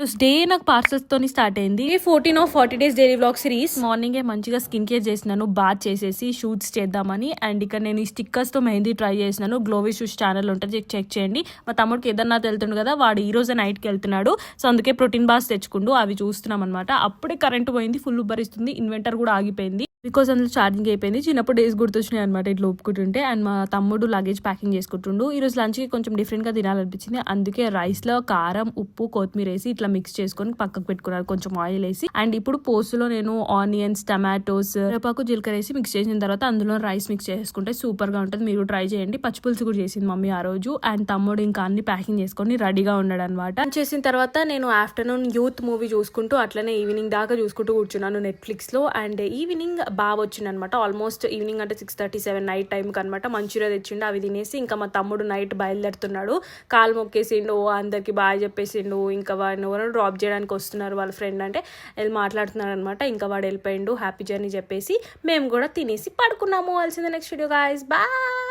Day నాకు parcels తోని start అయింది 14 of 40 days daily vlog series. Morning మంచిగా స్కిన్ కేర్ చేసినాను, బాత్ చేసేసి షూట్స్ చేద్దామని. అండ్ ఇక్కడ నేను ఈ స్టిక్కర్స్ తో మెహందీ ట్రై చేసినాను. గ్లోవీ షూస్ ఛానల్ ఉంటుంది, చెక్ చేయండి. మా తమ్ముడికి కేదార్నాథ్ వెళ్తుండు కదా, వాడు ఈ రోజు నైట్ కి వెళ్తున్నాడు. సో అందుకే ప్రోటీన్ బార్స్ తెచ్చుకుంటూ అవి చూస్తున్నాం అనమాట. అప్పుడే కరెంట్ పోయింది, ఫుల్ ఉబ్బరిస్తుంది, ఇన్వెంటర్ కూడా ఆగిపోయింది బికాస్ అందులో ఛార్జింగ్ అయిపోయింది. చిన్నప్పుడు డేస్ గుర్తొచ్చినాయి అనమాట ఇట్లా ఒప్పుకుంటుంటే. అండ్ మా తమ్ముడు లగేజ్ ప్యాకింగ్ చేసుకుంటుండు. ఈ రోజు లంచ్కి కొంచెం డిఫరెంట్గా తినాలనిపించింది, అందుకే రైస్లో కారం, ఉప్పు, కొత్తిమీర వేసి ఇట్లా మిక్స్ చేసుకొని పక్కకు పెట్టుకున్నారు, కొంచెం ఆయిల్ వేసి. అండ్ ఇప్పుడు పోస్ట్లో నేను ఆనియన్స్, టమాటోస్, కరివేపాకు, జీలకర్ర వేసి మిక్స్ చేసిన తర్వాత అందులో రైస్ మిక్స్ చేసుకుంటే సూపర్ గా ఉంటుంది. మీరు ట్రై చేయండి. పచ్చిపులుసు కూడా చేసింది మమ్మీ ఆ రోజు. అండ్ తమ్ముడు ఇంకా అన్ని ప్యాకింగ్ చేసుకొని రెడీగా ఉన్నాడు అనమాట. చేసిన తర్వాత నేను ఆఫ్టర్నూన్ యూత్ మూవీ చూసుకుంటూ అట్లనే ఈవినింగ్ దాకా చూసుకుంటూ కూర్చున్నాను నెట్ఫ్లిక్స్ లో. అండ్ ఈవినింగ్ బాగా వచ్చింది అనమాట. ఆల్మోస్ట్ ఈవినింగ్ అంటే 6:37 నైట్ టైంకి అనమాట. మంచూరియా తెచ్చిండు, అవి తినేసి ఇంకా మా తమ్ముడు నైట్ బయలుదేరుతున్నాడు. కాలు మొక్కేసిండు, అందరికి బాగా చెప్పేసిండు. ఇంకా వాడిని ఎవరో డ్రాప్ చేయడానికి వస్తున్నారు వాళ్ళ ఫ్రెండ్ అంటే వెళ్ళి మాట్లాడుతున్నాడు అనమాట. ఇంకా వాడు వెళ్ళిపోయిండు, హ్యాపీ జర్నీ చెప్పేసి మేము కూడా తినేసి పడుకున్నాము. ఆల్సింది నెక్స్ట్ వీడియో గాయ్స్, బాయ్.